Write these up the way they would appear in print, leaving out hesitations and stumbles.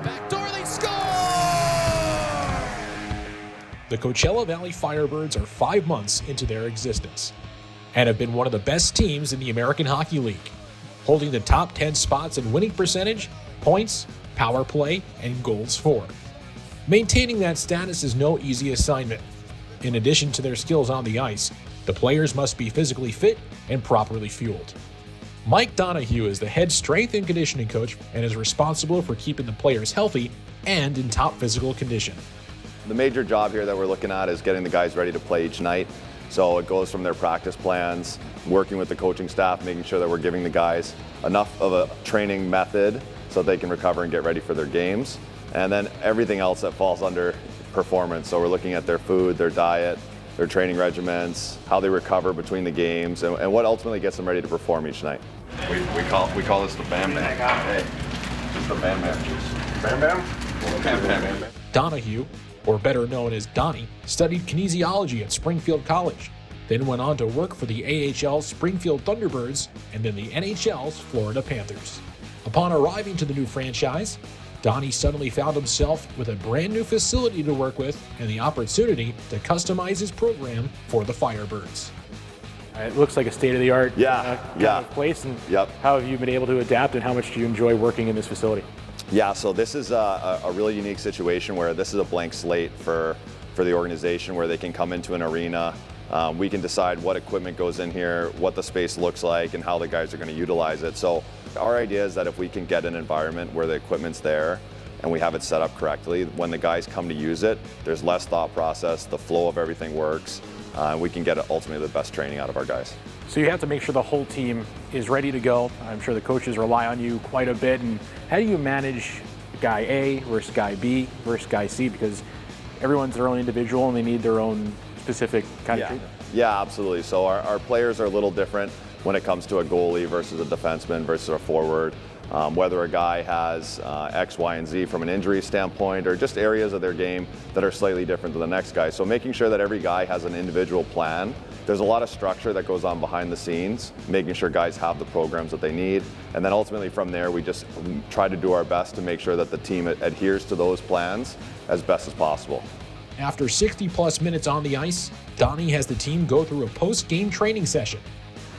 backdoor, they score! The Coachella Valley Firebirds are 5 months into their existence and have been one of the best teams in the American Hockey League, holding the top 10 spots in winning percentage, points, power play, and goals for. Maintaining that status is no easy assignment. In addition to their skills on the ice, the players must be physically fit and properly fueled. Mike Donahue is the head strength and conditioning coach and is responsible for keeping the players healthy and in top physical condition. The major job here that we're looking at is getting the guys ready to play each night. So it goes from their practice plans, working with the coaching staff, making sure that we're giving the guys enough of a training method so they can recover and get ready for their games. And then everything else that falls under performance. So we're looking at their food, their diet, their training regimens, how they recover between the games, and what ultimately gets them ready to perform each night. We call this the Bam Bam. Hey, it's the Bam Bam juice. Bam Bam? Bam Bam Bam. Donahue, or better known as Donnie, studied kinesiology at Springfield College, then went on to work for the AHL's Springfield Thunderbirds and then the NHL's Florida Panthers. Upon arriving to the new franchise, Donnie suddenly found himself with a brand new facility to work with and the opportunity to customize his program for the Firebirds. It looks like a state-of-the-art kind of place. And how have you been able to adapt, and how much do you enjoy working in this facility? Yeah, so this is a really unique situation where this is a blank slate for the organization, where they can come into an arena. We can decide what equipment goes in here, what the space looks like, and how the guys are going to utilize it. So our idea is that if we can get an environment where the equipment's there and we have it set up correctly, when the guys come to use it, there's less thought process, the flow of everything works, and we can get ultimately the best training out of our guys. So you have to make sure the whole team is ready to go. I'm sure the coaches rely on you quite a bit. And how do you manage guy A versus guy B versus guy C? Because everyone's their own individual and they need their own specific kind of treatment. Yeah, absolutely. So our players are a little different when it comes to a goalie versus a defenseman versus a forward. Whether a guy has X, Y, and Z from an injury standpoint, or just areas of their game that are slightly different than the next guy. So making sure that every guy has an individual plan. There's a lot of structure that goes on behind the scenes, making sure guys have the programs that they need. And then ultimately from there, we just try to do our best to make sure that the team adheres to those plans as best as possible. After 60-plus minutes on the ice, Donnie has the team go through a post-game training session.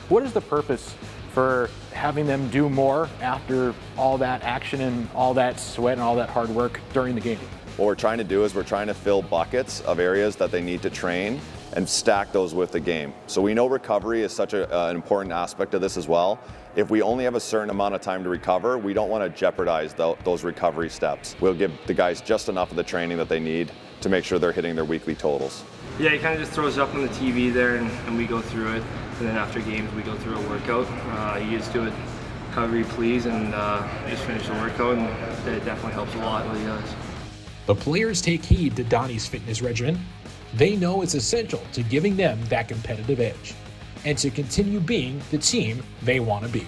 What is the purpose for having them do more after all that action and all that sweat and all that hard work during the game? What we're trying to do is we're trying to fill buckets of areas that they need to train and stack those with the game. So we know recovery is such an important aspect of this as well. If we only have a certain amount of time to recover, we don't want to jeopardize those recovery steps. We'll give the guys just enough of the training that they need to make sure they're hitting their weekly totals. Yeah, he kind of just throws it up on the TV there and we go through it. And then after games, we go through a workout. You just do it however you please and just finish the workout, and it definitely helps a lot what he does. The players take heed to Donnie's fitness regimen. They know it's essential to giving them that competitive edge and to continue being the team they want to be.